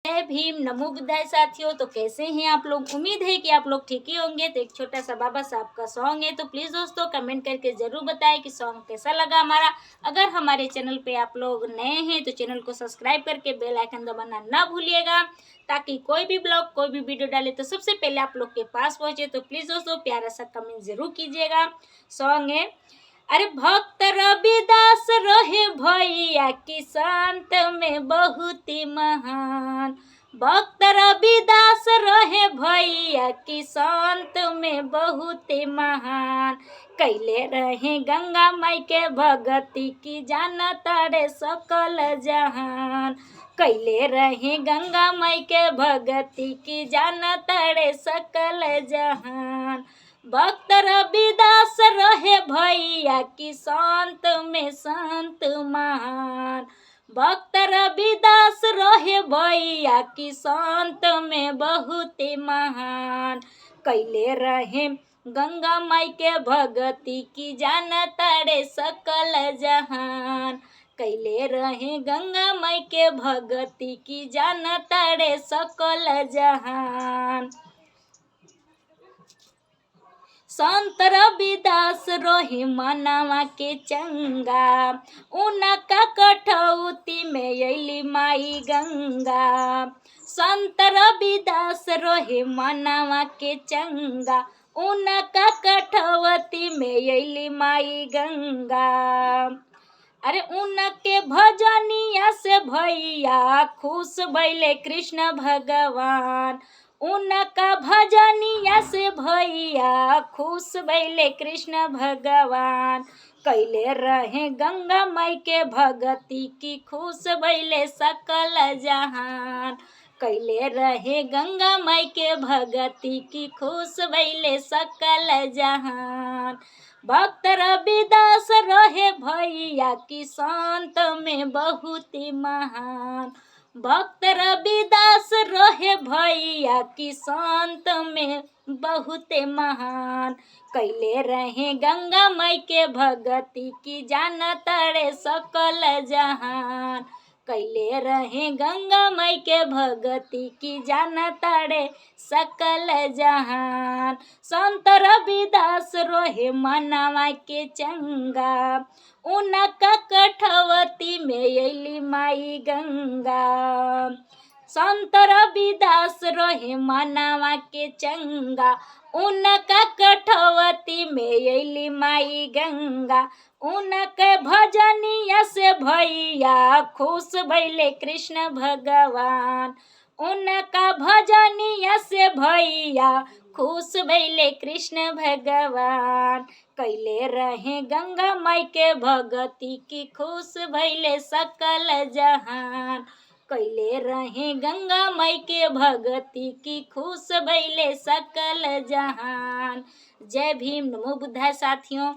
जय भीम, नमो बुद्धाय साथियों। तो कैसे हैं आप लोग? उम्मीद है कि आप लोग ठीक ही होंगे। तो एक छोटा सा बाबा साहब का सॉन्ग है, तो प्लीज़ दोस्तों कमेंट करके ज़रूर बताएं कि सॉन्ग कैसा लगा हमारा। अगर हमारे चैनल पे आप लोग नए हैं तो चैनल को सब्सक्राइब करके बेल आइकन दबाना ना भूलिएगा, ताकि कोई भी ब्लॉग कोई भी वीडियो डाले तो सबसे पहले आप लोग के पास पहुँचे। तो प्लीज़ दोस्तों प्यारा सा कमेंट ज़रूर कीजिएगा। सॉन्ग है, अरे भक्त रविदास रहे भैया की संत में बहुत ही महान। भक्त रविदास रहे भैया की संत में बहुत ही महान। कैले रहे गंगा माई के भगती की जानता रे सकल जहान। कैले रहे गंगा माई के भगती की जानता रे सकल जहान। भक्त रविदास रहे भैया की संत में संत महान। भक्त रविदास रहे भैया की संत में बहुत ही महान। कैले रहे गंगा माई के भगती की जानता रे सकल जहान। कैले रहे गंगा माई के भगती की जानता रे सकल जहान। संत रविदास रहे मनवा के चंगा, उनका कठौती में अली माई गंगा। संत रविदास रहे मनवा के चंगा, उनका कठौती में अली माई गंगा। अरे उनके भजनिया से भैया खुश भइले कृष्ण भगवान। उनका भजनिया से भैया खुश भइले कृष्ण भगवान। कैले रहे गंगा माई के भगती की खुश भइले सकल जहान। कैले रहे गंगा माई के भगती की खुश भइले सकल जहान। भक्त रविदास रहे भैया की संत में बहुत ही महान। भक्त रविदास रहे भैया की संत में बहुत महान। कैले रहे गंगा माई के भगती की जानता रे सकल जहान। कैले रहे गंगा माई के भगती की जानता रे सकल जहान। संत रविदास रहे मनवा के चंगा, उनका कठवती में अली माई गंगा। संत रविदास रहे मनवा के चंगा, उनका कठवती में अली माई गंगा। उनके भजनिया से भैया खुश भइले कृष्ण भगवान। उनका भजनिया से भैया खुश भइले कृष्ण भगवान। कैले रहे गंगा माई के भगती की खुश भइले सकल जहान। कैले रहे गंगा माई के भगती की खुश भइले सकल जहान। जय भीम, नमो बुद्धाय साथियों।